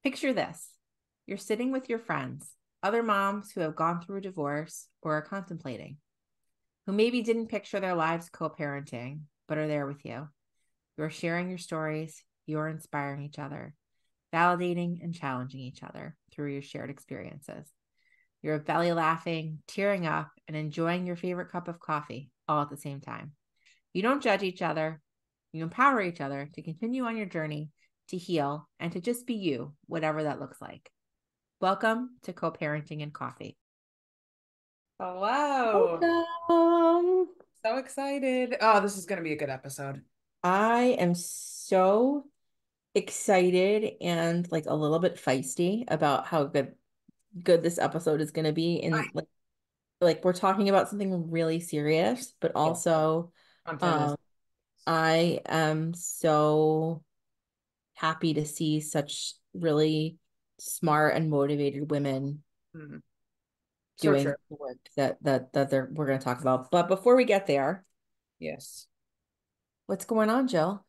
Picture this. You're sitting with your friends, other moms who have gone through a divorce or are contemplating, who maybe didn't picture their lives co-parenting, but are there with you. You're sharing your stories. You're inspiring each other, validating and challenging each other through your shared experiences. You're belly laughing, tearing up, and enjoying your favorite cup of coffee all at the same time. You don't judge each other. You empower each other to continue on your journey, to heal, and to just be you, whatever that looks like. Welcome to Co-Parenting and Coffee. Hello. Welcome. So excited. Oh, this is going to be a good episode. I am so excited and like a little bit feisty about how good this episode is going to be. And I, like we're talking about something really serious, but yeah, also content is. um I am so happy to see such really smart and motivated women Mhm. So doing true. the work that we're going to talk about. But before we get there, Yes. what's going on, Jill?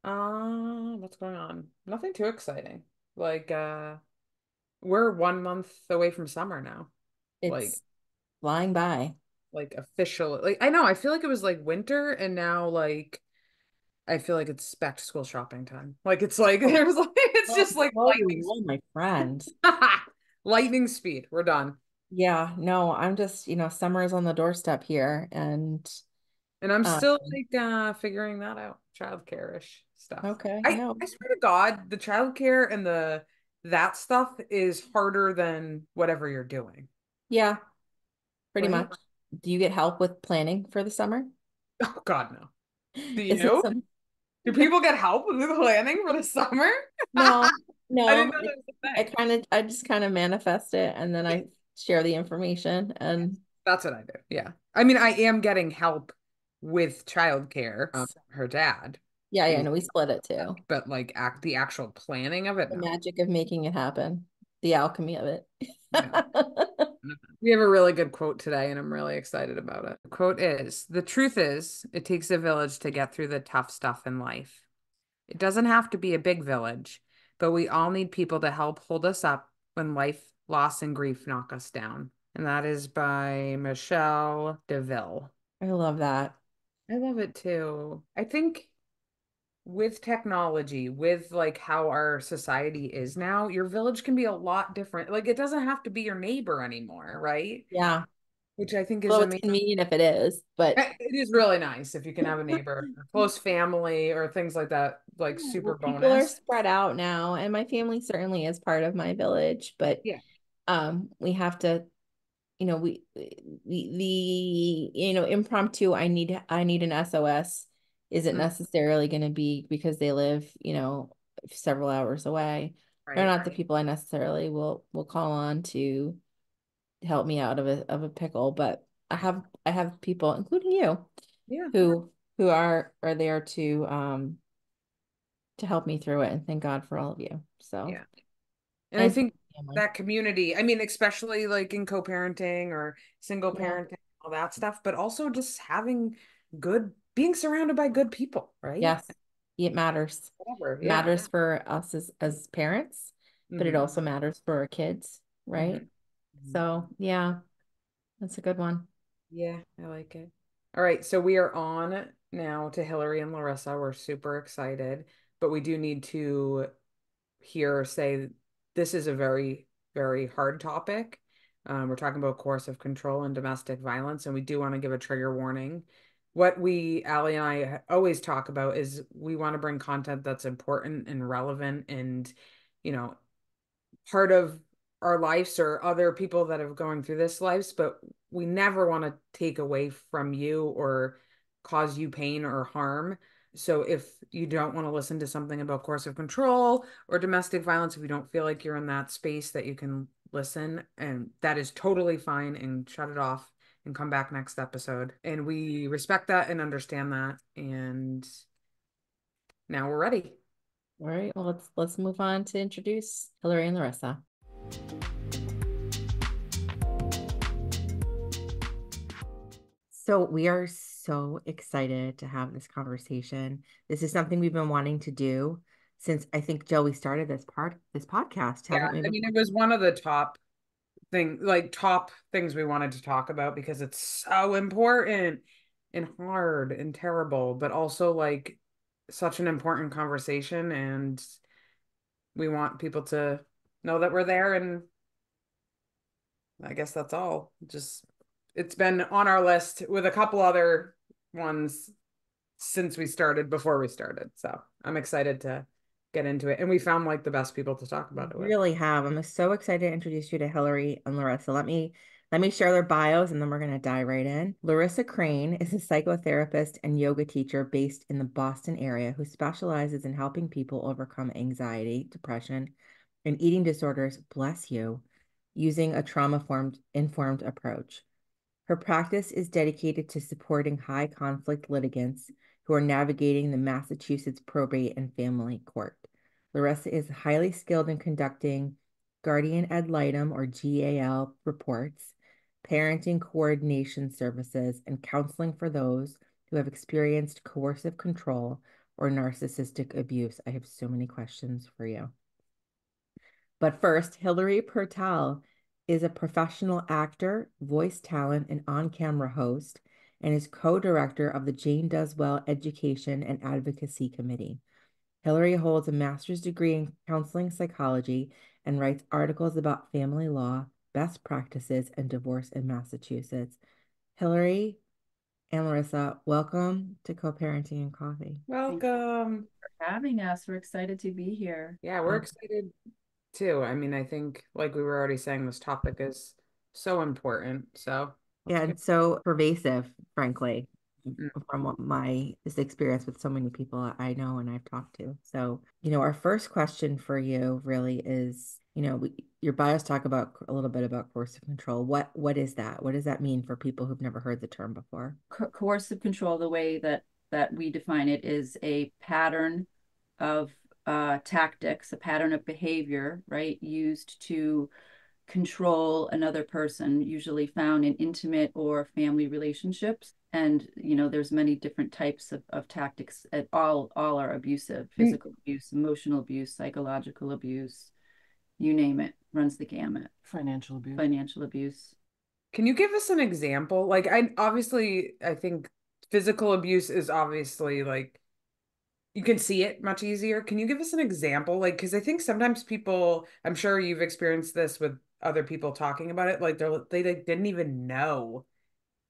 What's going on? Nothing too exciting. Like, we're 1 month away from summer now. Like, It's flying by. like official. Like, I know. I feel like it was like winter, and now like I feel like it's back to school shopping time. Like, it's like Oh, there's like it's oh, just like oh, lightning, my friend. lightning speed. We're done. Yeah, no, I'm just, summer is on the doorstep here and And I'm um still like figuring that out, childcare-ish stuff. okay, I no. I swear to God, the childcare and the that stuff is harder than whatever you're doing, Yeah, pretty right? much. Do you get help with planning for the summer? Oh God, no. Do Is it you? some Do people get help with the planning for the summer? No, I didn't no. know that was a I thing. kind of I just kind of manifest it and then Yeah, I share the information and that's what I do. Yeah. I mean, I am getting help with childcare from her dad, yeah, yeah, who, no, we split it too. but like the actual planning of it, The no. magic of making it happen, the alchemy of it. No. We have a really good quote today, and I'm really excited about it. The quote is, "The truth is, it takes a village to get through the tough stuff in life. It doesn't have to be a big village, but we all need people to help hold us up when life, loss, and grief knock us down." And that is by Michelle Deville. I love that. I love it too. I think with technology, with like how our society is now, your village can be a lot different. Like it doesn't have to be your neighbor anymore, right? Yeah. Which I think is Although it's amazing. convenient if it is, but It is really nice if you can have a neighbor, a close family, or things like that, like yeah, well, super people are bonus. spread out now, and my family certainly is part of my village, but Yeah. we have to, impromptu, I need an SOS isn't Mm, necessarily going to be because they live, several hours away. They're right. not the people I necessarily will call on to help me out of a pickle, but Right. I have people, including you, Yeah. who are there to help me through it, and thank God for all of you. So, Yeah. And I and for think my family. that community, I mean, especially like in co-parenting or single Yeah. parenting, all that stuff, but also just having being surrounded by good people, right? Yes, it matters. Whatever. It Yeah. matters for us as parents, but it Hmm. also matters for our kids, right? Hmm. Hmm. So, yeah, that's a good one. Yeah, I like it. All right, so we are on now to Hillary and Larissa. We're super excited, but we do need to here say this is a very, very hard topic. We're talking about coercive control and domestic violence, and we do want to give a trigger warning. What Allie and I always talk about is we want to bring content that's important and relevant and, you know, part of our lives or other people that have going through this lives, but we never want to take away from you or cause you pain or harm. So if you don't want to listen to something about coercive control or domestic violence, if you don't feel like you're in that space that you can listen, and that is totally fine, and shut it off and come back next episode. And we respect that and understand that. And now we're ready. All right, well, let's move on to introduce Hillary and Larissa. So we are so excited to have this conversation. This is something we've been wanting to do since I think, Joe, we started this podcast, Yeah, haven't we? I mean, it was one of the top things we wanted to talk about because it's so important and hard and terrible, but also like such an important conversation, and we want people to know that we're there. And I guess that's all. Just it's been on our list with a couple other ones since before we started. So I'm excited to get into it. And we found like the best people to talk about it with. Really have. I'm so excited to introduce you to Hilary and Larissa. Let me share their bios and then we're going to dive right in. Larissa Crane is a psychotherapist and yoga teacher based in the Boston area who specializes in helping people overcome anxiety, depression, and eating disorders, bless you, using a trauma-informed approach. Her practice is dedicated to supporting high conflict litigants who are navigating the Massachusetts probate and family court. Larissa is highly skilled in conducting guardian ad litem or GAL reports, parenting coordination services, and counseling for those who have experienced coercive control or narcissistic abuse. I have so many questions for you. But first, Hilary Purtell is a professional actor, voice talent, and on-camera host, and is co-director of the Jane Does Well Education and Advocacy Committee. Hilary holds a master's degree in counseling psychology and writes articles about family law, best practices, and divorce in Massachusetts. Hilary and Larissa, welcome to Co-Parenting and Coffee. Welcome. For having us. We're excited to be here. Yeah, we're excited too. I mean, I think like we were already saying, this topic is so important. So Yeah, and so pervasive, frankly, Mm. from what my this experience with so many people I know and I've talked to. So, our first question for you really is, your bios talk about a little bit about coercive control. What is that? What does that mean for people who've never heard the term before? Coercive control, the way that we define it, is a pattern of tactics, a pattern of behavior, right, used to control another person, usually found in intimate or family relationships. And there's many different types of tactics. All are abusive: physical abuse, emotional abuse, psychological abuse, you name it, runs the gamut. Financial abuse. Financial abuse. Can you give us an example? Like I think physical abuse is obviously like you can see it much easier. Can you give us an example? Like, because I think sometimes people, I'm sure you've experienced this with other people talking about it, like they didn't even know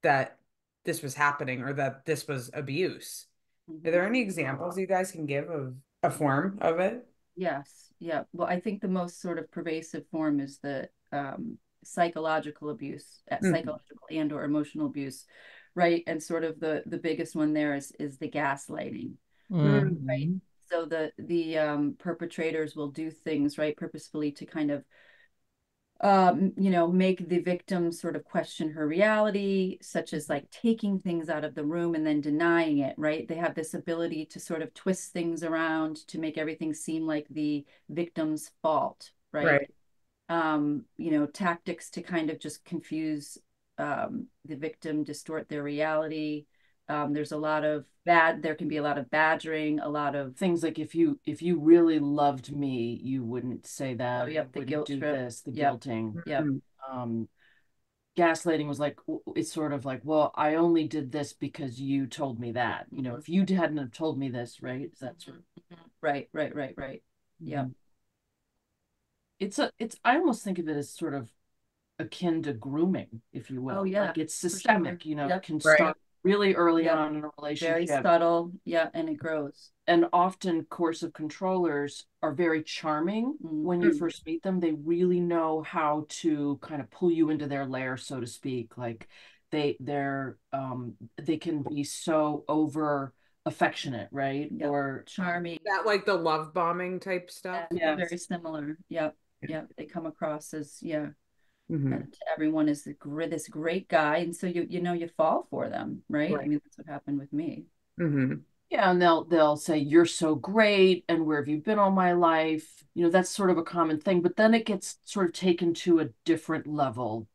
that this was happening or that this was abuse. Are there any examples you guys can give of a form of it? Yes. Yeah. Well, I think the most sort of pervasive form is the psychological abuse, psychological and or emotional abuse, right? And sort of the biggest one there is the gaslighting, right? So the perpetrators will do things, right, purposefully to kind of make the victim sort of question her reality, such as like taking things out of the room and then denying it, right? They have this ability to sort of twist things around to make everything seem like the victim's fault, right? Tactics to kind of just confuse the victim, distort their reality. There can be a lot of badgering, a lot of things like if you really loved me, you wouldn't say that. Oh, yep, the guilt do trip. this, the Yep. guilting. Yep. Gaslighting was like, it's sort of like, well, I only did this because you told me that. If you hadn't have told me this, right? That's right. Yeah. I almost think of it as sort of akin to grooming, if you will. Oh, yeah. Like it's systemic, sure. It can start really early on in a relationship. Very subtle, yeah, and it grows. And often coercive controllers are very charming when you first meet them. They really know how to kind of pull you into their lair, so to speak. Like they can be so over affectionate, right? Yep. Or charming. That like the love bombing type stuff. Yeah, very similar. Yep. Yeah, they come across as Mm-hmm. to everyone is this great guy, and so you fall for them, right? I mean, that's what happened with me. Mm-hmm. Yeah, and they'll say you're so great, and where have you been all my life? That's sort of a common thing, but then it gets sort of taken to a different level.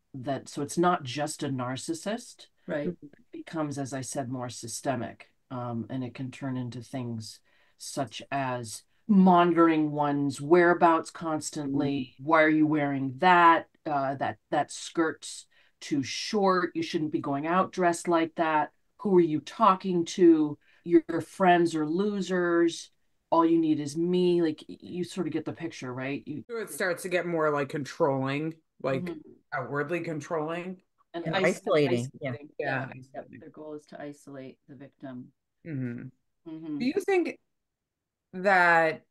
So it's not just a narcissist, right? It becomes, as I said, more systemic, and it can turn into things such as monitoring one's whereabouts constantly. Why are you wearing that? That skirt's too short. You shouldn't be going out dressed like that. Who are you talking to? Your friends are losers. All you need is me. Like, you sort of get the picture, right? So it starts to get more like controlling, like Mhm. outwardly controlling. And And isolating. Yeah. isolating. Yeah. Yep. Their goal is to isolate the victim. Hmm. Mhm. Do you think that,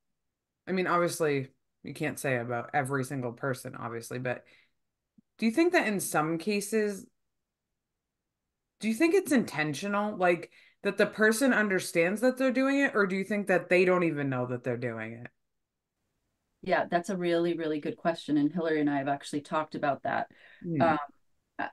I mean, obviously, you can't say about every single person, obviously, but do you think that in some cases, do you think it's intentional? Like that the person understands that they're doing it, or do you think that they don't even know that they're doing it? Yeah, that's a really, really good question. And Hilary and I have actually talked about that. Hmm. Um,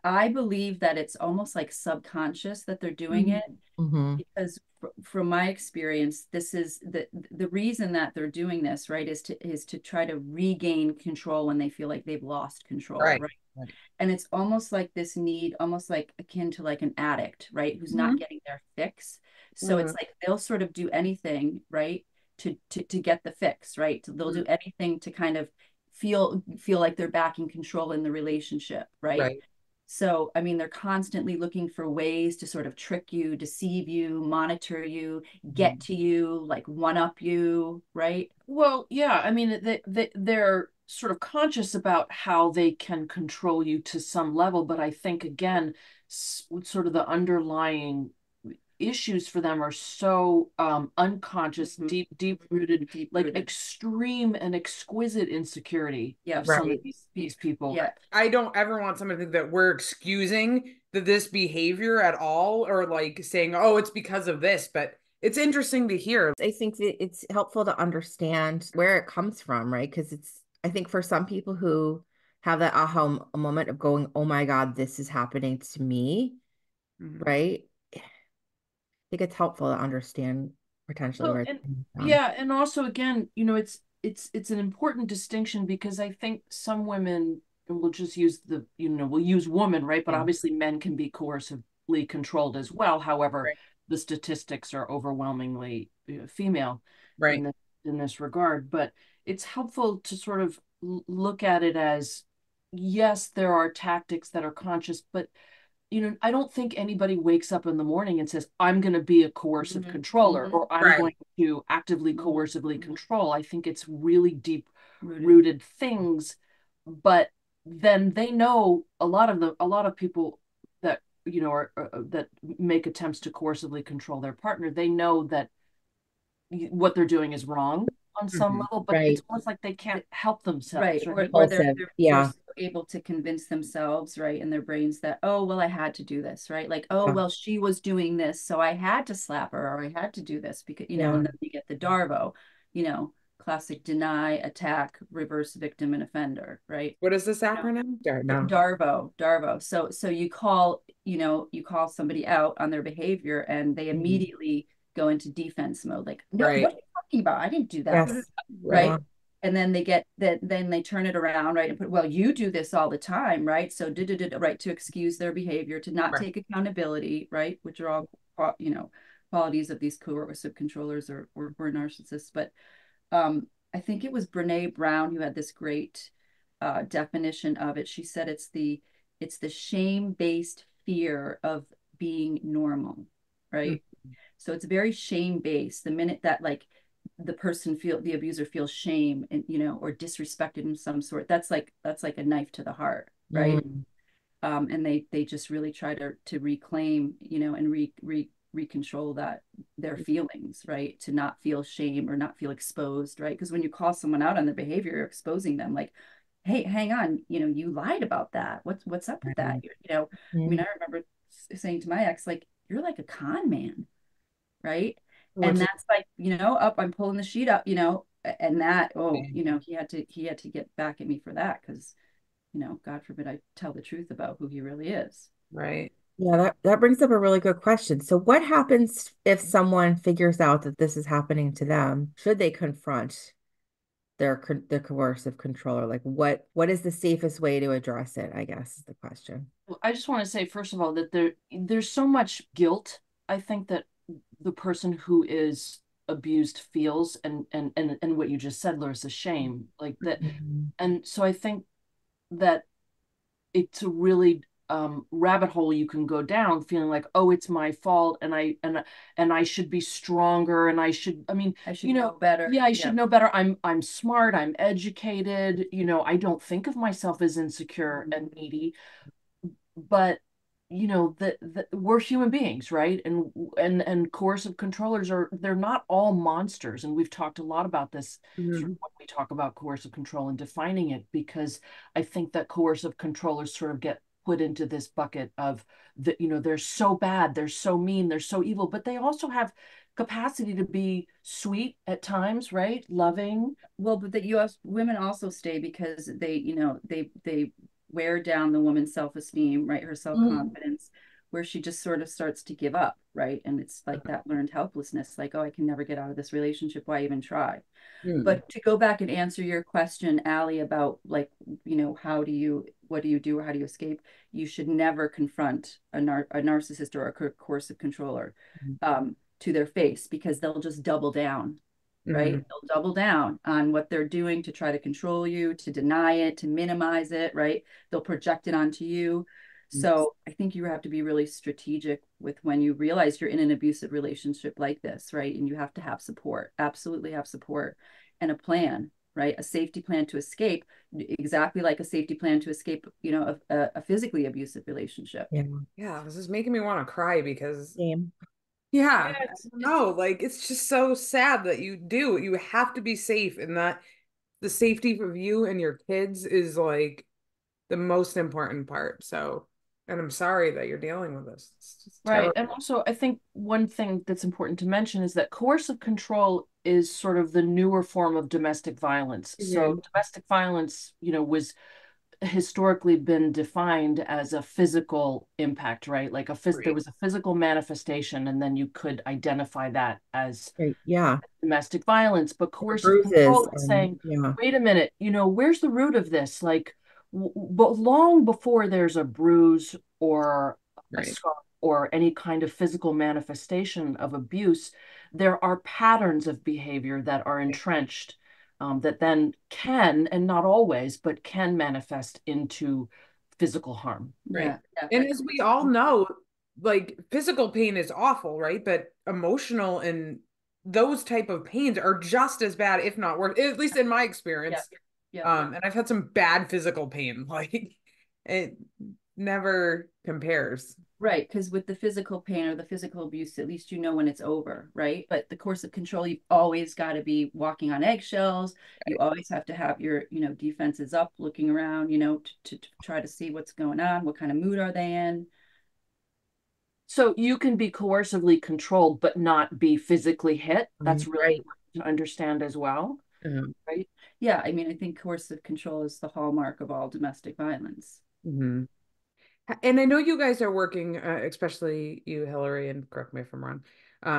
I believe that it's almost like subconscious that they're doing it, Mm-hmm. because from my experience, this is the reason that they're doing this, right, is to try to regain control when they feel like they've lost control, Right. right? Right. And it's almost like this need, almost like akin to like an addict, right, who's not Mhm. getting their fix. So it's Mhm. like they'll sort of do anything, right, to get the fix, right? They'll do anything to kind of feel like they're back in control in the relationship, right? Right. So, I mean, they're constantly looking for ways to sort of trick you, deceive you, monitor you, get to you, like one up you, right? Well, yeah, I mean, they're sort of conscious about how they can control you to some level, but I think, again, sort of the underlying issues for them are so unconscious, deep rooted, like extreme and exquisite insecurity Yeah, of some of Right. these people. Yeah. I don't ever want someone to think that we're excusing this behavior at all, or like saying, oh, it's because of this, but it's interesting to hear. I think that it's helpful to understand where it comes from, right? Because I think for some people who have that moment of going, oh my God, this is happening to me, Mhm. right? I think it's helpful to understand potentially Well, where it's and coming from. yeah, and also, again, it's an important distinction, because I think some women, and we'll just use we'll use woman, right? But Yeah. obviously men can be coercively controlled as well. However, Right. the statistics are overwhelmingly female in Right. this regard. But it's helpful to sort of look at it as, yes, there are tactics that are conscious, but I don't think anybody wakes up in the morning and says, I'm going to be a coercive controller, or I'm Right. going to actively coercively control. I think it's really deep Rooted. rooted things, but then they know a lot of people that, that make attempts to coercively control their partner. They know that what they're doing is wrong on some Mhm. level, but it's Right. almost like they can't help Right. themselves, Or, right? or they're, Impulsive. they're they're Yeah. so able to convince themselves, right, in their brains that, oh, well, I had to do this, right? Like, oh, Yeah. well, she was doing this, so I had to slap her, or I had to do this because, Yeah. and then you get the DARVO, classic deny, attack, reverse victim and offender, right? What is this acronym? No. DARVO. So you call somebody out on their behavior and they Mhm. immediately go into defense mode. Like, no, Right. what are you talking about? I didn't do that. Yes. Right. Right. And then they get that, then they turn it around, right? And put, well, you do this all the time, right? So right, to excuse their behavior, to not Right. take accountability, right? Which are all qualities of these coercive controllers or narcissists. But I think it was Brene Brown who had this great definition of it. She said it's the shame-based fear of being normal, Mhm. right? So it's very shame-based. The minute that like the abuser feels shame and or disrespected in some sort, that's like a knife to the heart, right? Mm. And they just really try to reclaim, and recontrol that their feelings, right? To not feel shame or not feel exposed, right? Because when you call someone out on their behavior, you're exposing them. Like, hey, hang on, you lied about that. What's up with that? I mean, Mm. I remember saying to my ex, like, you're like a con man, right? And Which is that's like, up, I'm pulling the sheet up, and that, oh, he had to get back at me for that because God forbid I tell the truth about who he really is. right. Yeah, that brings up a really good question. So what happens if someone figures out that this is happening to them? Should they confront their coercive controller? Like what is the safest way to address it, I guess is the question. I just want to say, first of all, that there's so much guilt. I think that the person who is abused feels, and what you just said, Larissa, shame, like that. And so I think that it's a really rabbit hole you can go down, feeling like, oh, it's my fault, and I should be stronger, and I should know better. Yeah, I should know better. I'm smart, I'm educated, I don't think of myself as insecure and needy, but that we're human beings, right? And coercive controllers they're not all monsters, and we've talked a lot about this sort of when we talk about coercive control and defining it, because I think that coercive controllers sort of get put into this bucket of they're so bad, they're so mean, they're so evil, but they also have capacity to be sweet at times, right? Loving. Well, but that women also stay because they wear down the woman's self-esteem, right? Her self-confidence, where she just sort of starts to give up, right? And it's like that learned helplessness, like, oh, I can never get out of this relationship. Why even try? But to go back and answer your question, Allie, about like, what do you do, or how do you escape? You should never confront a narcissist or a coercive controller to their face, because they'll just double down. Right? They'll double down on what they're doing to try to control you, to deny it, to minimize it, right? They'll project it onto you. So I think you have to be really strategic with when you realize you're in an abusive relationship like this, right? And you have to have support, absolutely have support, and a plan, right? A safety plan to escape, exactly like a safety plan to escape, a physically abusive relationship. Yeah, this is making me want to cry because Same. yeah, no, like it's just so sad that you have to be safe, and that the safety of you and your kids is like the most important part. So, and I'm sorry that you're dealing with this. It's just Right. terrible. And also, I think one thing that's important to mention is that coercive control is sort of the newer form of domestic violence. So domestic violence, was historically been defined as a physical impact, right? Like there was a physical manifestation, and then you could identify that as domestic violence. But coercive control is saying, wait a minute, where's the root of this? Like, but long before there's a bruise or a scar or any kind of physical manifestation of abuse, there are patterns of behavior that are entrenched, that then can, and not always, but can manifest into physical harm. Right. And as we all know, like physical pain is awful, right? But emotional and those type of pains are just as bad, if not worse, at least in my experience. And I've had some bad physical pain. Like it never compares. Right, because with the physical pain or the physical abuse, at least when it's over, right? But the coercive control, you've always got to be walking on eggshells. You always have to have your, defenses up, looking around, to try to see what's going on, what kind of mood are they in. So you can be coercively controlled, but not be physically hit. That's really important to understand as well, right? Yeah, I mean, I think coercive control is the hallmark of all domestic violence. And I know you guys are working, especially you, Hilary, and correct me if I'm wrong,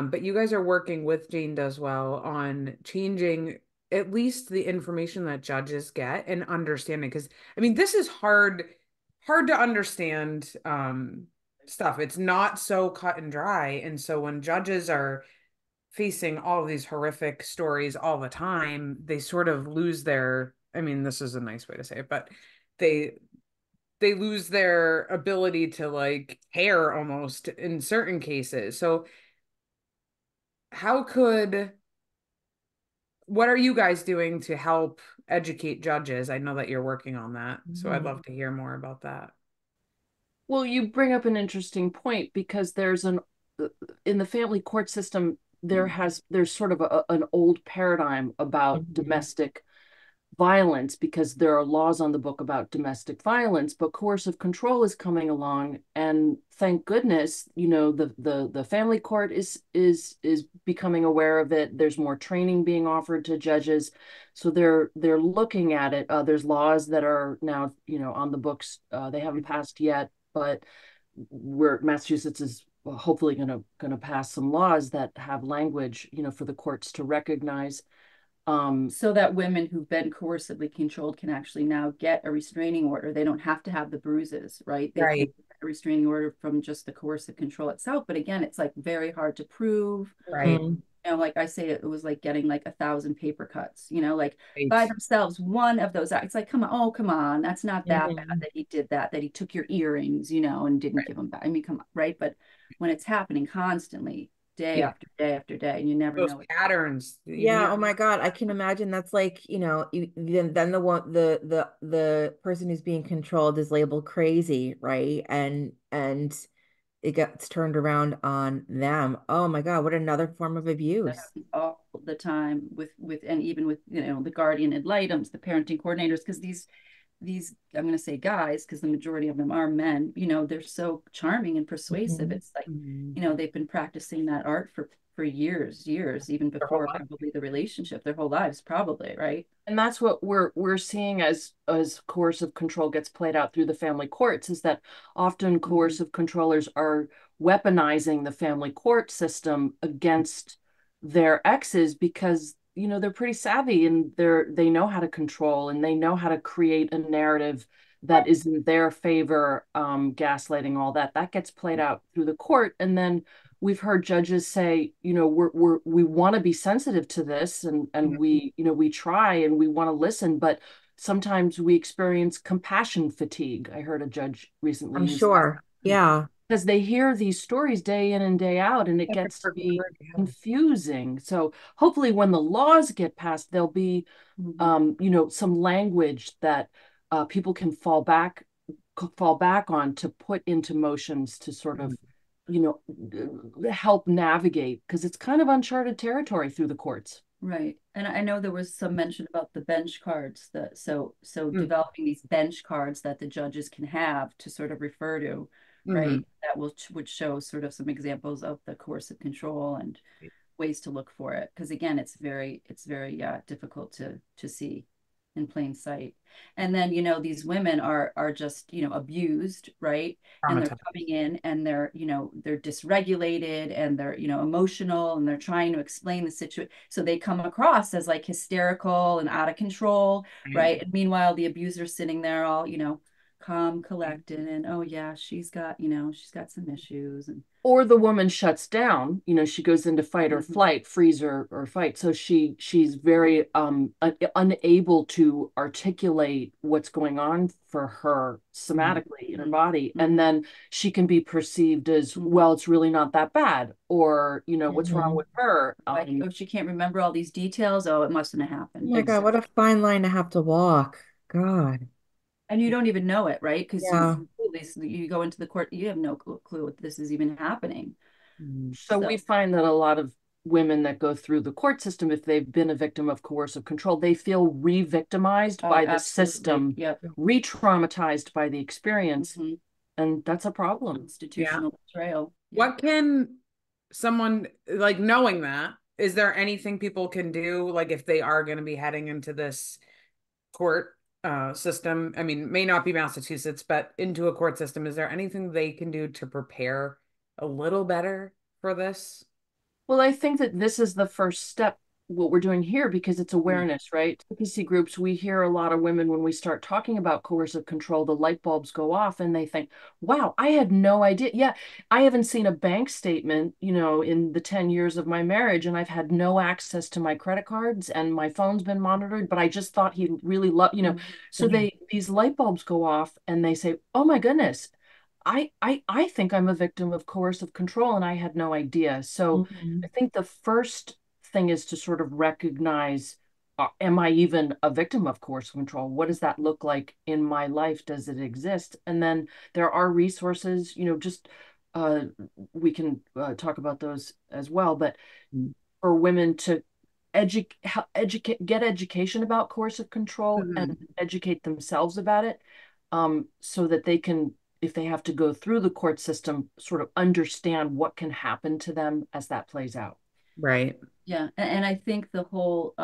but you guys are working with Jane Does Well on changing at least the information that judges get and understanding. Because I mean, this is hard to understand stuff. It's not so cut and dry. And so when judges are facing all of these horrific stories all the time, they sort of lose their, I mean, this is a nice way to say it, but they lose their ability to like care almost in certain cases. So what are you guys doing to help educate judges? I know that you're working on that, so I'd love to hear more about that. Well, you bring up an interesting point, because in the family court system, there's sort of an old paradigm about domestic violence, because there are laws on the book about domestic violence, but coercive control is coming along, and thank goodness, the family court is becoming aware of it. There's more training being offered to judges, so they're looking at it. There's laws that are now on the books. They haven't passed yet, but Massachusetts is hopefully going to pass some laws that have language for the courts to recognize. So that women who've been coercively controlled can actually now get a restraining order. They don't have to have the bruises, right? They can get a restraining order from just the coercive control itself. But again, it's like very hard to prove. Right. like I say, it was like getting like 1,000 paper cuts, like Right. by themselves, one of those, it's like, come on, that's not that bad Mhm. that he did that he took your earrings, and didn't give them back. I mean, come on, right? But when it's happening constantly, day Yeah. after day after day, and you never Those know it. patterns. You Yeah, hear. oh my God, I can imagine that's like, then the person who's being controlled is labeled crazy, right? And it gets turned around on them. Oh my God, what another form of That abuse. happens all the time with and even with the guardian ad litems, the parenting coordinators, because these I'm going to say guys, because the majority of them are men, they're so charming and persuasive. Mhm. It's like, Mhm. they've been practicing that art for years, even Their whole before life. probably the relationship, their whole lives probably, right? And that's what we're seeing as coercive control gets played out through the family courts, is that often coercive controllers are weaponizing the family court system against their exes, because they're pretty savvy, and they know how to control, and they know how to create a narrative that is in their favor. Gaslighting, all that gets played out through the court, and then we've heard judges say, we want to be sensitive to this, and we try, and we want to listen, but sometimes we experience compassion fatigue. I heard a judge recently I'm use that sure. Yeah. because they hear these stories day in and day out, and it gets to be confusing. So hopefully when the laws get passed, there'll be some language that people can fall back on to put into motions to sort of you help navigate, because it's kind of uncharted territory through the courts. Right. And I know there was some mention about the bench cards, that so Mm. developing these bench cards that the judges can have to sort of refer to, Mhm. right? That would show sort of some examples of the coercive control and ways to look for it. Because again, it's very difficult to see in plain sight. And then, these women are just, abused, right? And they're Traumatized. coming in and they're dysregulated, and they're, emotional, and they're trying to explain the situation. So they come across as like hysterical and out of control, Right. right? And meanwhile, the abuser's sitting there all, calm, collected, and oh yeah, she's got some issues. And Or the woman shuts down, she goes into fight or flight, freeze or fight, so she's very unable to articulate what's going on for her somatically in her body, and then she can be perceived as, well, it's really not that bad, or what's wrong Mhm. with her. like, oh, she can't remember all these details. Oh, it mustn't have Oh happened. my God, what a fine line to have to walk. God. And you don't even know it, right? Because Yeah. you go into the court, you have no clue if this is even happening. Mhm. So we find that a lot of women that go through the court system, if they've been a victim of coercive control, they feel re-victimized Oh, by the absolutely. system, Yep. re-traumatized by the experience, Mhm. and that's a problem. Yeah. Institutional betrayal. Yeah. What can someone, like, knowing that, is there anything people can do, like if they are going to be heading into this court system? I mean, may not be Massachusetts, but into a court system, is there anything they can do to prepare a little better for this? Well, I think that this is the first step, what we're doing here, because it's awareness, right? Advocacy groups, we hear a lot of women, when we start talking about coercive control, the light bulbs go off and they think, wow, I had no idea. Yeah, I haven't seen a bank statement, in the 10 years of my marriage, and I've had no access to my credit cards, and my phone's been monitored, but I just thought he really loved. So these light bulbs go off and they say, oh my goodness, I think I'm a victim of coercive control, and I had no idea. So I Mhm. think the first thing is to sort of recognize, am I even a victim of coercive control? What does that look like in my life? Does it exist? And then there are resources, just uh, we can talk about those as well. But for women to get education about coercive control and Mhm. educate themselves about it, so that they can, if they have to go through the court system, sort of understand what can happen to them as that plays out. Right. Yeah, and I think the whole,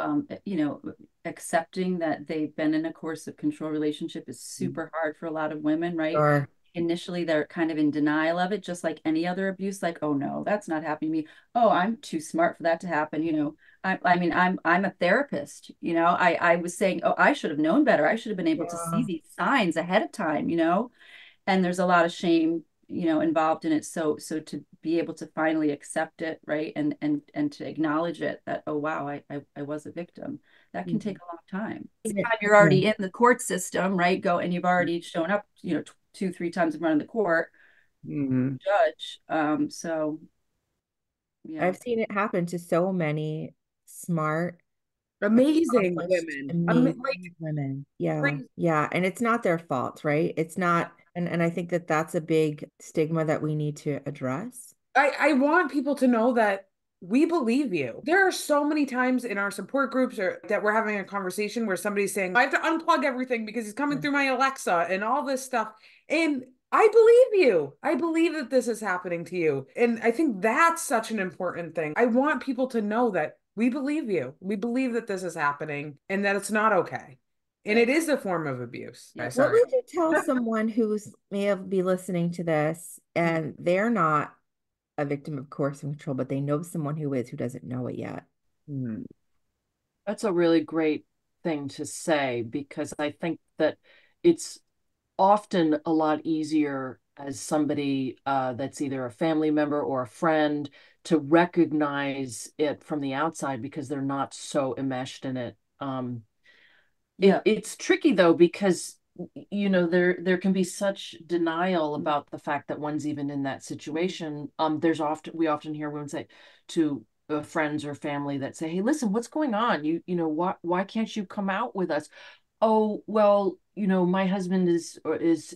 accepting that they've been in a coercive control relationship is super hard for a lot of women, right? Sure. Initially, they're kind of in denial of it, just like any other abuse. Like, oh no, that's not happening to me. Oh, I'm too smart for that to happen. I mean, I'm a therapist. I was saying, oh, I should have known better. I should have been able to see Yeah. these signs ahead of time. And there's a lot of shame, involved in it. So to be able to finally accept it, right? And to acknowledge it, that, oh wow, I was a victim. That can take a long time. You're already in the court system, right? And you've already shown up, 2-3 times in front of the court judge. So yeah. I've seen it happen to so many smart, Amazing accomplished, women. amazing women. Yeah. Crazy. Yeah. And it's not their fault, right? It's not. And I think that that's a big stigma that we need to address. I want people to know that we believe you. There are so many times in our support groups or that we're having a conversation where somebody's saying, I have to unplug everything because it's coming through my Alexa and all this stuff. And I believe you. I believe that this is happening to you. And I think that's such an important thing. I want people to know that we believe you. We believe that this is happening and that it's not okay. And it is a form of abuse. Yeah. What would you tell someone who's may be listening to this and they're not a victim of coercive control, but they know someone who is, who doesn't know it yet? That's a really great thing to say, because I think that it's often a lot easier as somebody that's either a family member or a friend to recognize it from the outside because they're not so enmeshed in it. It's tricky though, because there can be such denial about the fact that one's even in that situation. We often hear women say to friends or family that say, hey, listen, what's going on? Why can't you come out with us? Oh, well, my husband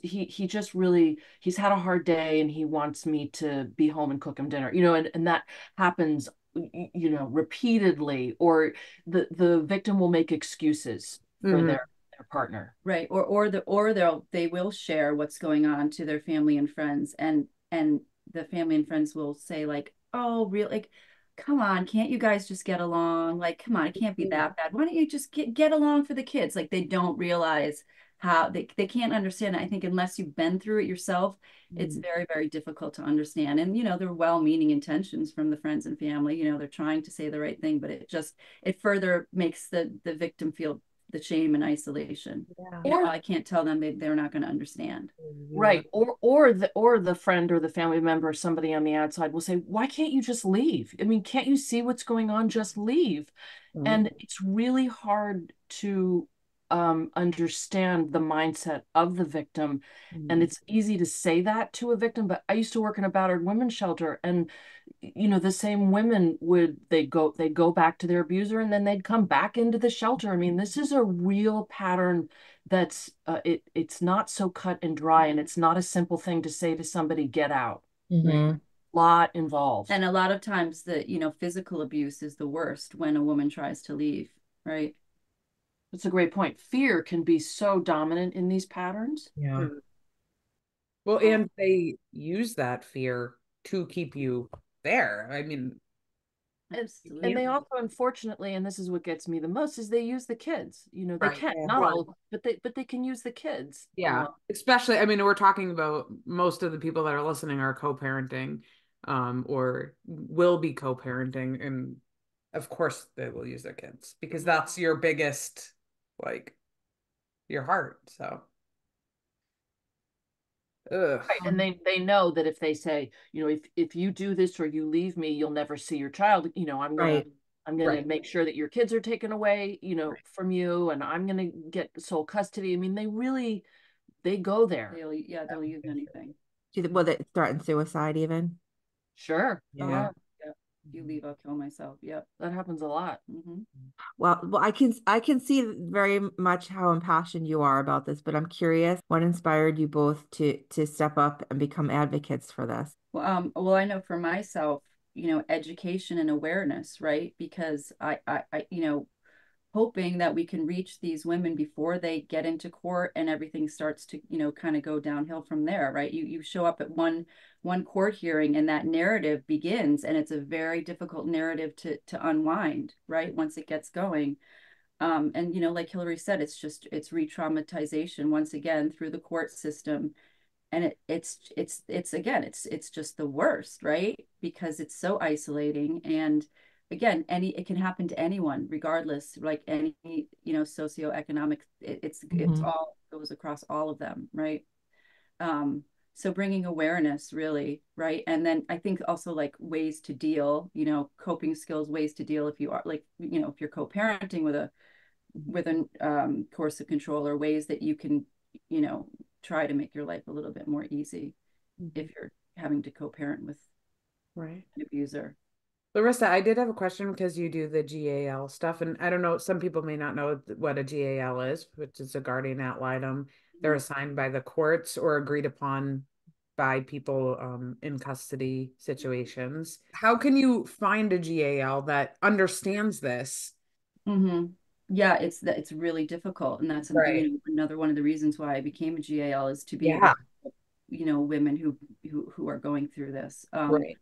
he just really, he's had a hard day and he wants me to be home and cook him dinner, and that happens, repeatedly, or the victim will make excuses for their partner. Right. Or they will share what's going on to their family and friends, and the family and friends will say like, oh, really? Like, come on, can't you guys just get along? Like, come on, it can't be that bad. Why don't you just get along for the kids? Like, they don't realize how they can't understand it. I think unless you've been through it yourself, it's very, very difficult to understand. And, there are well-meaning intentions from the friends and family, they're trying to say the right thing, but it further makes the victim feel the shame and isolation. Or I can't tell them, they're not going to understand. Right. Or the friend or the family member or somebody on the outside will say, why can't you just leave? I mean, can't you see what's going on? Just leave. And it's really hard to understand the mindset of the victim. And it's easy to say that to a victim, but I used to work in a battered women's shelter, and the same women they'd go back to their abuser and then they'd come back into the shelter. I mean, this is a real pattern that's it's not so cut and dry, and it's not a simple thing to say to somebody, get out. Right? Lot involved. And a lot of times physical abuse is the worst when a woman tries to leave, right? That's a great point. Fear can be so dominant in these patterns. Yeah. Well, and they use that fear to keep you there. I mean, absolutely. And they also, unfortunately, and this is what gets me the most, is they use the kids. They can't, not all of them, but they can use the kids. Yeah. Especially, I mean, we're talking about most of the people that are listening are co-parenting, or will be co-parenting, and of course they will use their kids because that's your biggest, like, your heart. So right. And they know that if they say, if you do this or you leave me, you'll never see your child. I'm gonna make sure that your kids are taken away, from you, and I'm gonna get sole custody. I mean, they go there. They'll use anything. Will they threaten suicide even? Sure. Yeah. You leave, I'll kill myself. Yep. That happens a lot. Well, I can see very much how impassioned you are about this, but I'm curious what inspired you both to step up and become advocates for this. Well, I know for myself, education and awareness, right? Because I hoping that we can reach these women before they get into court and everything starts to, kind of go downhill from there, right? You show up at one court hearing and that narrative begins, and it's a very difficult narrative to unwind, right? Once it gets going. And like Hilary said, it's re-traumatization once again through the court system. And it's just the worst, right? Because it's so isolating, and again, it can happen to anyone regardless, like any socioeconomic, it's all goes across all of them, right? So bringing awareness, really, right? And then I think also like ways to deal, coping skills, ways to deal if you are like, if you're co-parenting with a coercive controller, ways that you can, try to make your life a little bit more easy if you're having to co-parent with Right. an abuser. Larissa, I did have a question because you do the GAL stuff, and I don't know, some people may not know what a GAL is, which is a guardian ad litem. They're assigned by the courts or agreed upon by people in custody situations. How can you find a GAL that understands this? Mm-hmm. Yeah, it's really difficult, and that's Right. another one of the reasons why I became a GAL is to be able Yeah. to, women who are going through this. Right.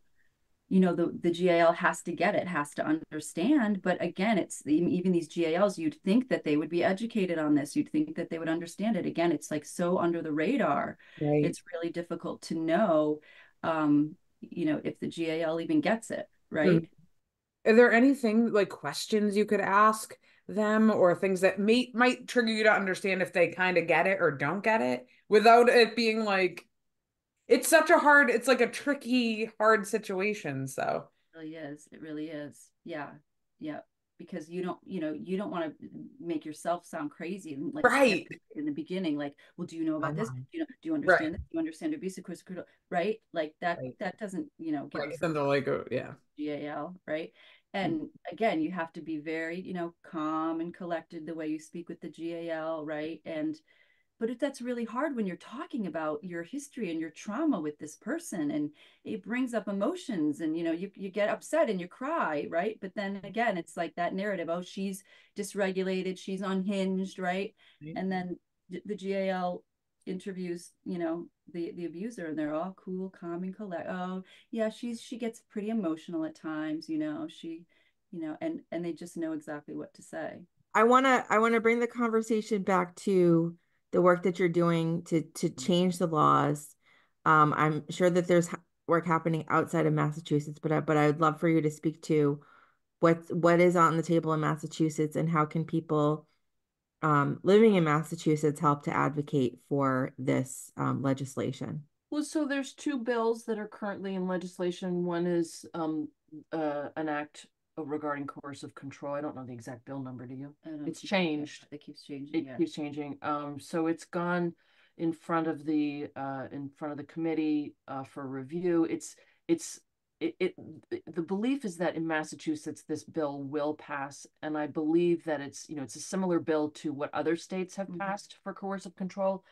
The GAL has to get it, has to understand. But again, even these GALs, you'd think that they would be educated on this. You'd think that they would understand it. Again, it's like so under the radar. Right. It's really difficult to know, if the GAL even gets it, Mhm. right? Are there anything like questions you could ask them or things that might trigger you to understand if they kind of get it or don't get it without it being like it's like a tricky, hard situation. So, It really is. It really is. Yeah. Yeah. Because you don't want to make yourself sound crazy and like right. in the beginning, like, well, do you know I about know. this? Do you Right. understand this? Do you understand abusive critical, right? Like Right. that doesn't, give Right. us Then they're like, oh, yeah. GAL, right? Mm. And again, you have to be very, calm and collected the way you speak with the GAL, right? But that's really hard when you're talking about your history and your trauma with this person, and it brings up emotions, and you get upset and you cry, right? But then again, it's like that narrative, oh, she's dysregulated, she's unhinged, right? Right. And then the GAL interviews, the abuser, and they're all cool, calm, and collect. Oh, yeah, she gets pretty emotional at times, and they just know exactly what to say. I want to bring the conversation back to the work that you're doing to change the laws. I'm sure that there's work happening outside of Massachusetts, but I would love for you to speak to what is on the table in Massachusetts, and how can people living in Massachusetts help to advocate for this legislation. Well, so there's two bills that are currently in legislation. One is an act regarding coercive control. I don't know the exact bill number, do you? It's changed. It keeps changing. It keeps changing. So it's gone in front of the committee for review. It's it the belief is that in Massachusetts this bill will pass, and I believe that it's a similar bill to what other states have passed for coercive control.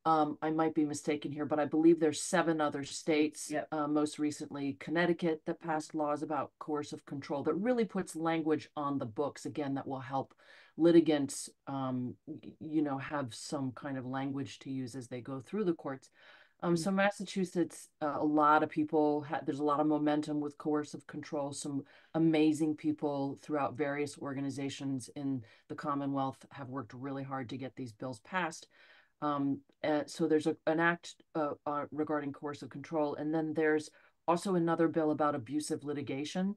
I might be mistaken here, but I believe there's 7 other states, Yep. Most recently Connecticut, that passed laws about coercive control that really puts language on the books, again, that will help litigants, have some kind of language to use as they go through the courts. So Massachusetts, a lot of people, there's a lot of momentum with coercive control. Some amazing people throughout various organizations in the Commonwealth have worked really hard to get these bills passed. So there's an act regarding coercive control, and then there's also another bill about abusive litigation.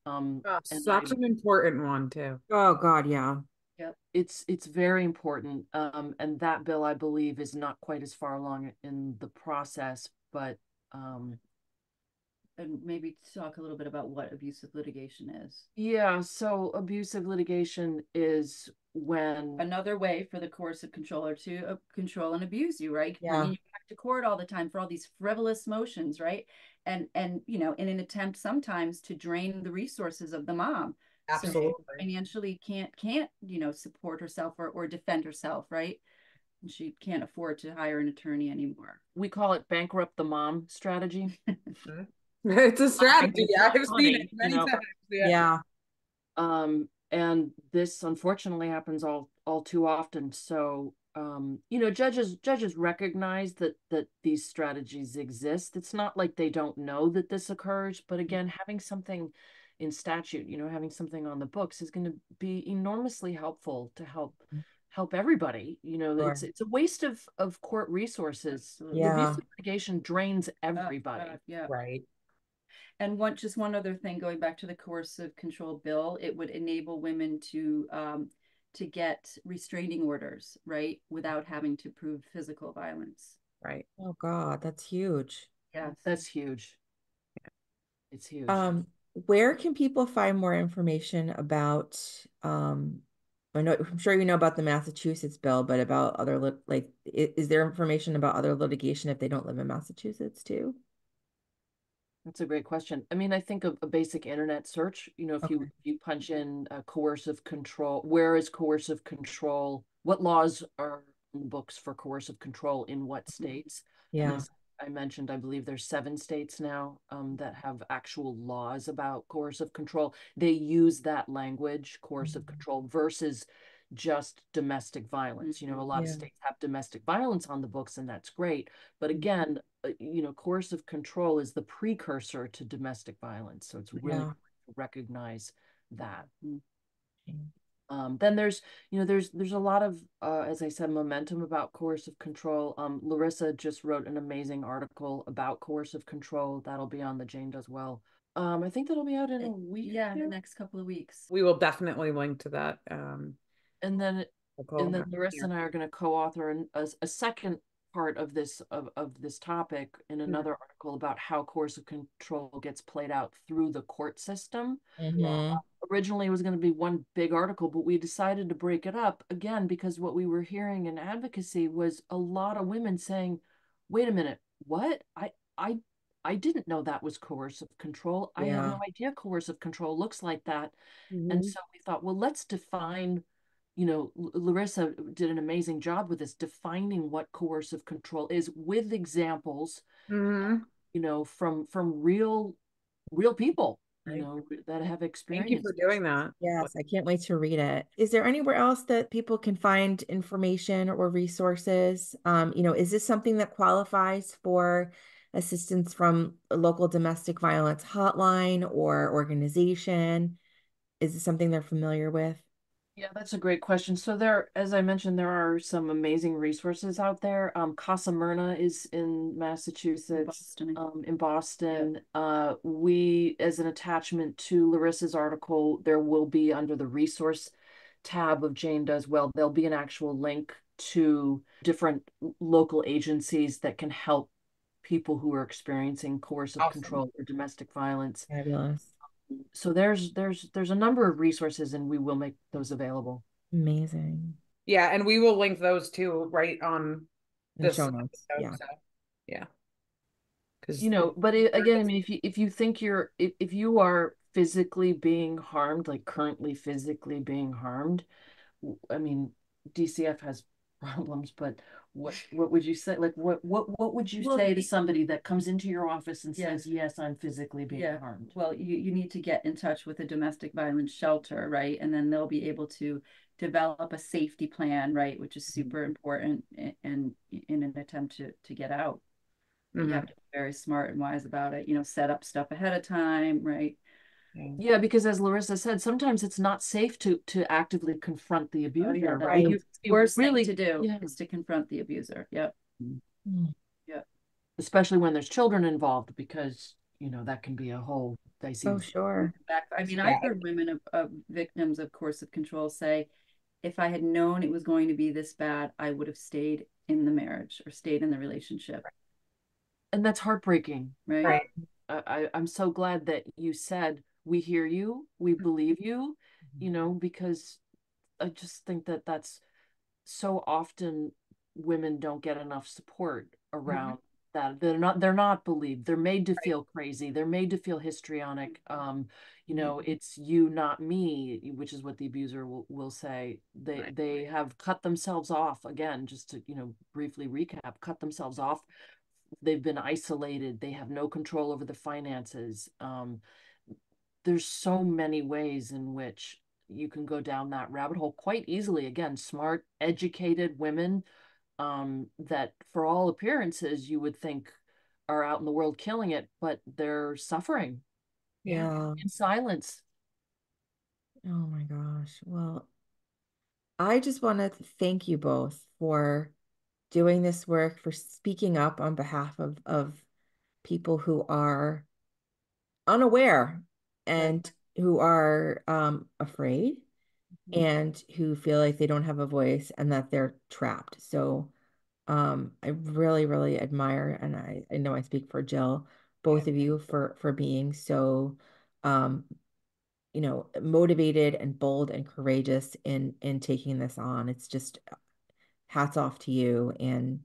Oh, And such an important one too. Oh God, yeah. Yep. it's very important. And that bill, I believe, is not quite as far along in the process, but And maybe talk a little bit about what abusive litigation is. yeah, so abusive litigation is when Another way for the coercive controller to control and abuse you, right? Yeah. Bringing you back to court all the time for all these frivolous motions, right? And in an attempt sometimes to drain the resources of the mom. Absolutely. So financially can't support herself or defend herself, right? And she can't afford to hire an attorney anymore. we call it bankrupt the mom strategy. It's a strategy. It's I've not seen it funny, many times. Yeah. And this unfortunately happens all too often. So judges recognize that these strategies exist. It's not like they don't know that this occurs, but again, having something in statute, having something on the books is going to be enormously helpful to help everybody. Sure. It's a waste of court resources. Yeah. Abusive litigation drains everybody. Yeah. Right. And just one other thing, going back to the coercive control bill, it would enable women to get restraining orders, right, without having to prove physical violence. Right. Oh God, that's huge. Yes. That's huge. It's huge. Where can people find more information about, I'm sure you know about the Massachusetts bill, but about other, is there information about other litigation if they don't live in Massachusetts too? That's a great question. I mean, I think a basic internet search, if Okay. you punch in coercive control, where is coercive control? What laws are in the books for coercive control in what states? And Yeah. as I mentioned, I believe there's 7 states now that have actual laws about coercive control. They use that language, coercive control, versus just domestic violence. A lot of Yeah. states have domestic violence on the books, and that's great. But again, coercive control is the precursor to domestic violence. So it's really Yeah. to recognize that. Okay. Then there's a lot of, as I said, momentum about coercive control. Larissa just wrote an amazing article about coercive control. That'll be on the Jane Does Well. I think that'll be out in a week. Yeah, in the next couple of weeks. We will definitely link to that. And then Article. Larissa and I are going to co-author a second part of this topic in another article about how coercive control gets played out through the court system. Mhm. Originally, it was going to be one big article, but we decided to break it up again because what we were hearing in advocacy was a lot of women saying, "Wait a minute, what? I didn't know that was coercive control. I had Yeah. no idea coercive control looks like that." And Mhm. so we thought, well, let's define, Larissa did an amazing job with this, defining what coercive control is with examples, Mhm. from real people, Right. that have Thank you experience. for doing that. Yes, I can't wait to read it. Is there anywhere else that people can find information or resources? Is this something that qualifies for assistance from a local domestic violence hotline or organization? Is this something they're familiar with? Yeah, that's a great question. So as I mentioned, there are some amazing resources out there. Casa Myrna is in Massachusetts, in Boston. We, as an attachment to Larissa's article, there will be under the resource tab of Jane Does Well, there'll be an actual link to different local agencies that can help people who are experiencing coercive Awesome. control or domestic violence. Fabulous. So there's a number of resources, and we will make those available. Amazing. Yeah, and we will link those too right on In the this show notes. episode. Yeah. So yeah, because But again, I mean, if you think if you are physically being harmed, like currently physically being harmed, I mean, DCF has problems, but what would you say? Like, what would you say to somebody that comes into your office and says, "Yes, I'm physically being harmed"? Well, you need to get in touch with a domestic violence shelter, right? And then they'll be able to develop a safety plan, right? Which is super important and in an attempt to get out. But you have to be very smart and wise about it, set up stuff ahead of time, right? Yeah, because as Larissa said, sometimes it's not safe to actively confront the abuser. Yeah, Right. the worst really thing to do yeah. is to confront the abuser. Yep. Mm. Yep. Especially when there's children involved, because that can be a whole dicey. Oh, sure. I mean, I've heard women of victims of coercive control say, if I had known it was going to be this bad, I would have stayed in the marriage or stayed in the relationship. And that's heartbreaking. Right. I'm so glad that you said, we hear you, we believe you, because I just think that that's so often women don't get enough support around that. They're not believed. They're made to feel crazy. They're made to feel histrionic. It's you, not me, which is what the abuser will say. They have cut themselves off, again, just to, briefly recap, cut themselves off. They've been isolated. They have no control over the finances. There's so many ways in which you can go down that rabbit hole quite easily. Again, smart, educated women, that for all appearances you would think are out in the world killing it, but they're suffering Yeah. in silence. Oh my gosh. Well, I just want to thank you both for doing this work, for speaking up on behalf of people who are unaware and who are afraid and who feel like they don't have a voice and that they're trapped. So I really, really admire, and I know I speak for Jill, both of you for being so motivated and bold and courageous in taking this on. It's just hats off to you. And,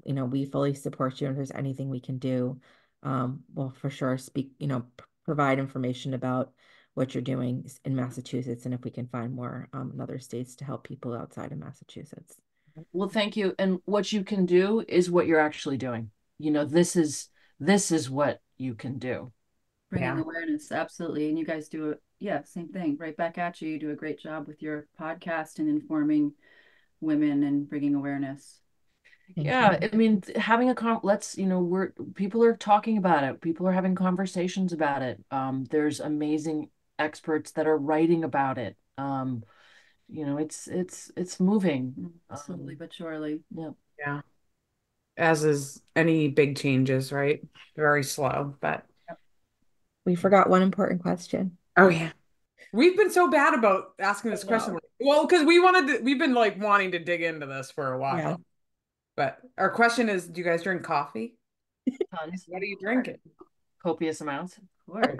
we fully support you. And if there's anything we can do, we'll for sure provide information about what you're doing in Massachusetts and if we can find more in other states to help people outside of Massachusetts. Well, thank you. And what you can do is what you're actually doing. This is what you can do. Bringing awareness, absolutely. And you guys do it. Yeah, same thing. Right back at you. You do a great job with your podcast and informing women and bringing awareness. Yeah, I mean, having people are talking about it. People are having conversations about it. There's amazing experts that are writing about it. It's moving. Slowly but surely. Yeah. Yeah. As is any big changes, right? Very slow, but we forgot one important question. Oh yeah. We've been so bad about asking this question. Well, because we've been like wanting to dig into this for a while. Yeah. But our question is, do you guys drink coffee? Tons. What do you drink it? Copious amounts. Of course.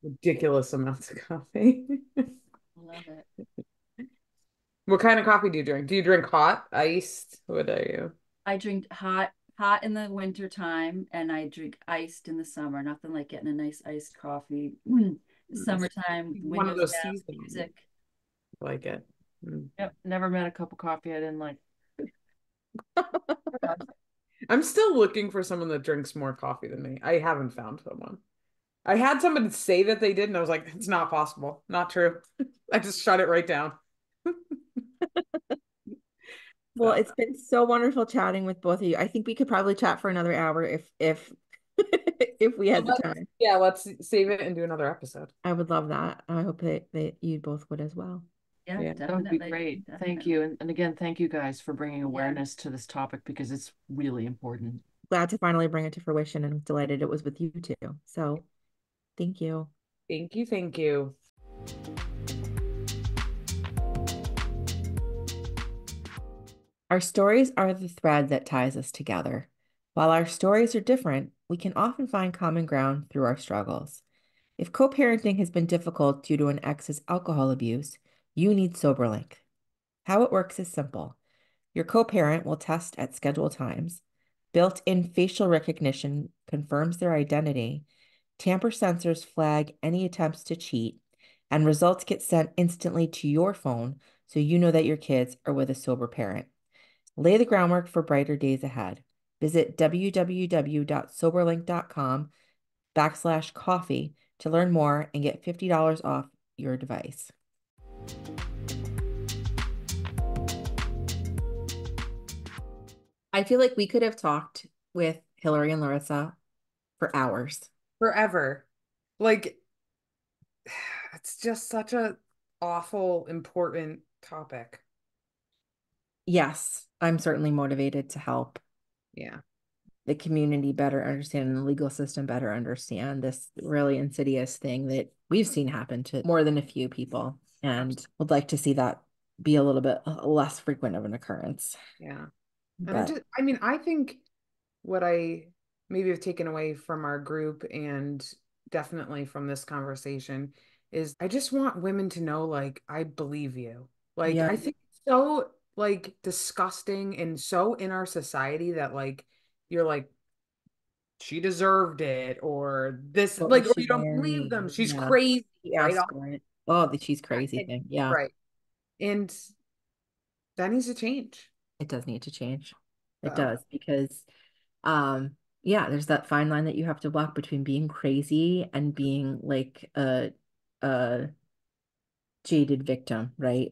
Ridiculous amounts of coffee. Love it. What kind of coffee do you drink? Do you drink hot, iced? What are you? I drink hot in the winter time, and I drink iced in the summer. Nothing like getting a nice iced coffee. Summertime, One of windows those down, seasons. music. Like it. Yep. Never met a cup of coffee I didn't like. I'm still looking for someone that drinks more coffee than me. I haven't found someone. I had somebody say that they did, and I was like, it's not possible. Not true. I just shut it right down. Well, it's been so wonderful chatting with both of you. I think we could probably chat for another hour if if we had the time. Yeah, let's save it and do another episode. I would love that. I hope that you both would as well. Yeah, That would be great. Definitely. Thank you. And again, thank you guys for bringing awareness to this topic because it's really important. Glad to finally bring it to fruition and delighted it was with you too. So thank you. Thank you. Thank you. Our stories are the thread that ties us together. While our stories are different, we can often find common ground through our struggles. If co-parenting has been difficult due to an ex's alcohol abuse, you need SoberLink. How it works is simple. Your co-parent will test at scheduled times. Built-in facial recognition confirms their identity. Tamper sensors flag any attempts to cheat, and results get sent instantly to your phone so you know that your kids are with a sober parent. Lay the groundwork for brighter days ahead. Visit www.soberlink.com/coffee to learn more and get $50 off your device. I feel like we could have talked with Hilary and Larissa for hours. Forever. Like, it's just such a awful, important topic. Yes, I'm certainly motivated to help Yeah. the community better understand and the legal system better understand this really insidious thing that we've seen happen to more than a few people, and would like to see that be a little bit less frequent of an occurrence. Yeah. But And I think what I maybe have taken away from our group and definitely from this conversation is I just want women to know, like, I believe you. Like, yeah, I think it's so like disgusting and so in our society that like you're like, she deserved it, or this, what like, was or she you don't believe wearing? them. She's Yeah, crazy, she right? asked for it. Oh, the she's crazy And- thing. Yeah, right. And that needs to change. it does need to change. It So, does, because yeah, there's that fine line that you have to walk between being crazy and being like a jaded victim, right?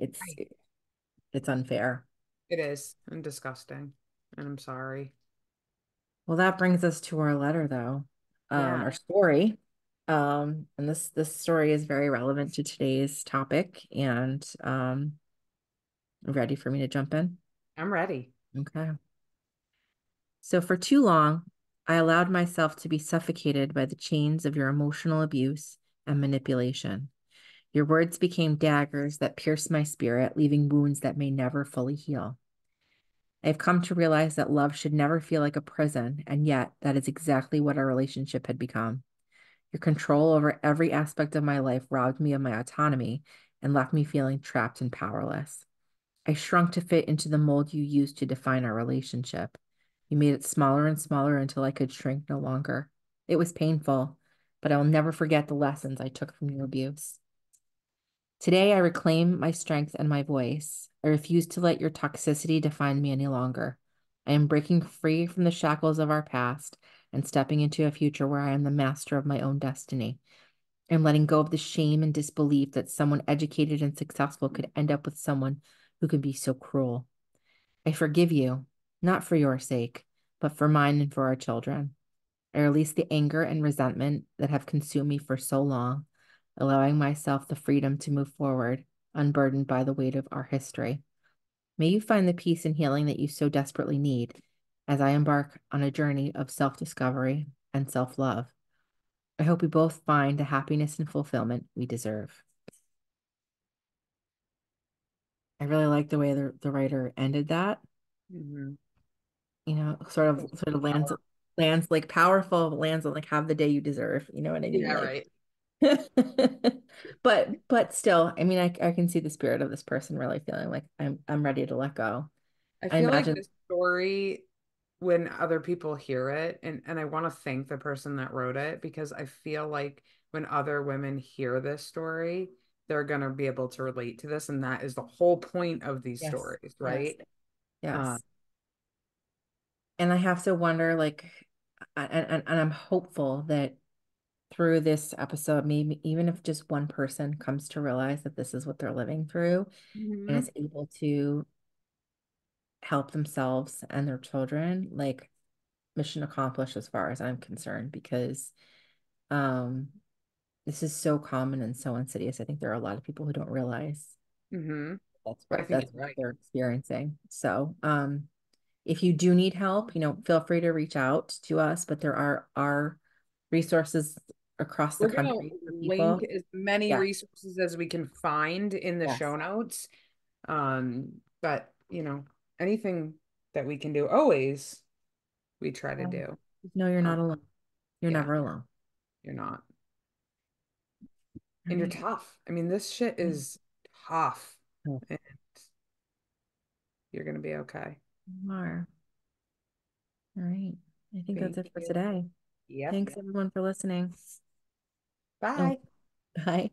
It's unfair. it is and disgusting. And I'm sorry. Well, that brings us to our letter, though. Yeah. Our story. And this story is very relevant to today's topic. And ready for me to jump in? I'm ready. Okay. So for too long, I allowed myself to be suffocated by the chains of your emotional abuse and manipulation. Your words became daggers that pierced my spirit, leaving wounds that may never fully heal. I have come to realize that love should never feel like a prison, and yet that is exactly what our relationship had become. Your control over every aspect of my life robbed me of my autonomy and left me feeling trapped and powerless. I shrunk to fit into the mold you used to define our relationship. You made it smaller and smaller until I could shrink no longer. It was painful, but I will never forget the lessons I took from your abuse. Today, I reclaim my strength and my voice. I refuse to let your toxicity define me any longer. I am breaking free from the shackles of our past and stepping into a future where I am the master of my own destiny. I'm letting go of the shame and disbelief that someone educated and successful could end up with someone who can be so cruel. I forgive you, not for your sake, but for mine and for our children. I release the anger and resentment that have consumed me for so long, allowing myself the freedom to move forward, unburdened by the weight of our history. May you find the peace and healing that you so desperately need as I embark on a journey of self-discovery and self-love. I hope we both find the happiness and fulfillment we deserve. I really like the way the writer ended that. Mhm. You know, sort of lands like powerful, lands on like have the day you deserve. You know what I mean? Yeah, Like, right. but still, I mean, I can see the spirit of this person really feeling like I'm ready to let go. I I feel like imagine, this story, when other people hear it, and I want to thank the person that wrote it, because I feel like when other women hear this story, they're gonna be able to relate to this, and that is the whole point of these yes, stories, yes, right? Uh, yes. And I have to wonder, like, and I'm hopeful that through this episode, maybe even if just one person comes to realize that this is what they're living through and mhm, is able to help themselves and their children, like mission accomplished as far as I'm concerned, because um this is so common and so insidious. I think there are a lot of people who don't realize mhm. that's I what think you're what right. they're experiencing. So if you do need help, feel free to reach out to us, but there are resources across the We're gonna country for link people. as many Yeah. resources as we can find in the Yes. show notes. But anything that we can do, always we try to do. No, you're Um, not alone. You're yeah, never alone. you're not. All And you're right. tough. I mean, this shit Yeah. is tough. Oh, And you're gonna be okay. you are. All right. I think that's Thank it for you. today. Yep. Thanks everyone for listening. Oh, Bye. bye.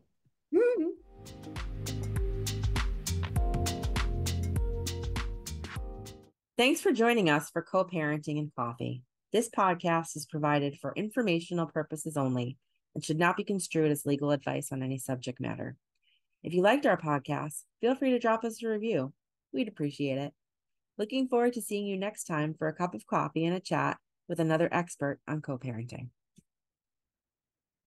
Thanks for joining us for Co-Parenting and Coffee. This podcast is provided for informational purposes only and should not be construed as legal advice on any subject matter. If you liked our podcast, feel free to drop us a review. We'd appreciate it. Looking forward to seeing you next time for a cup of coffee and a chat with another expert on co-parenting.